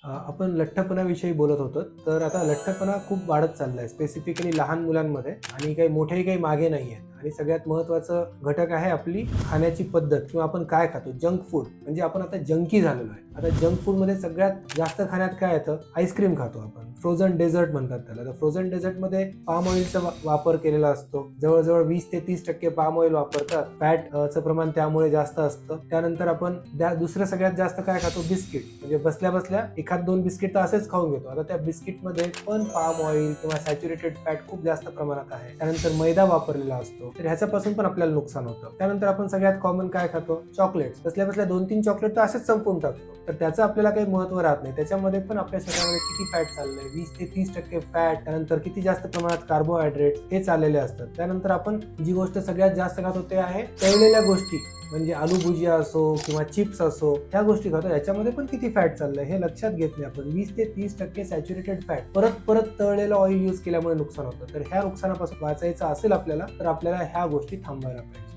आपण लठ्ठपणाविषयी बोलत होतो. तर आता लठ्ठपणा खूप वाढत चाललाय, स्पेसिफिकली लहान मुलांमध्ये आणि काही मोठेही काही मागे नाही आहेत. आणि सगळ्यात महत्त्वाचं घटक आहे आपली खाण्याची पद्धत किंवा आपण काय खातो. जंक फूड म्हणजे आपण आता जंकी झालेलो आहे. आता जंक फूडमध्ये सगळ्यात जास्त खाण्यात काय येतं? आईस्क्रीम खातो आपण. फ्रोझन डेझर्ट म्हणतात त्याला. तर फ्रोझन डेझर्टमध्ये पाम ऑइलचा वापर केलेला असतो. जवळजवळ 20 ते 30% पाम ऑइल वापरतात. फॅटचं प्रमाण त्यामुळे जास्त असतं. त्यानंतर आपण दुसरं सगळ्यात जास्त काय खातो? बिस्किट. म्हणजे बसल्या बसल्या एखाद 2 बिस्किट तर असेच खाऊन घेतो. आता त्या बिस्किटमध्ये पण पाम ऑइल किंवा सॅच्युरेटेड फॅट खूप जास्त प्रमाणात आहे. त्यानंतर मैदा वापरलेला असतो. तर ह्याच्यापासून पण आपल्याला नुकसान होतं. त्यानंतर आपण सगळ्यात कॉमन काय खातो? चॉकलेट्स. बसल्या बसल्या 2-3 चॉकलेट तर असेच संपवून टाकतो. तर त्याचं आपल्याला काही महत्त्व राहत नाही. त्याच्यामध्ये पण आपल्या शरीरामध्ये किती फॅट चाललंय? 20 ते 30% फॅट, त्यानंतर किती जास्त प्रमाणात कार्बोहायड्रेट हे चाललेले असतात. त्यानंतर आपण जी गोष्ट सगळ्यात जास्त खातो ते आहे तळलेल्या गोष्टी. म्हणजे आलू भुजिया असो किंवा चिप्स असो, ह्या गोष्टी खातो. याच्यामध्ये पण किती फॅट चाललंय हे लक्षात घेत नाही आपण. 20 ते 30% सॅच्युरेटेड फॅट परत परत तळलेलं ऑइल यूज केल्यामुळे नुकसान होतं. तर ह्या नुकसानापासून वाचायचं असेल आपल्याला तर आपल्याला ह्या गोष्टी थांबवायला पाहिजे.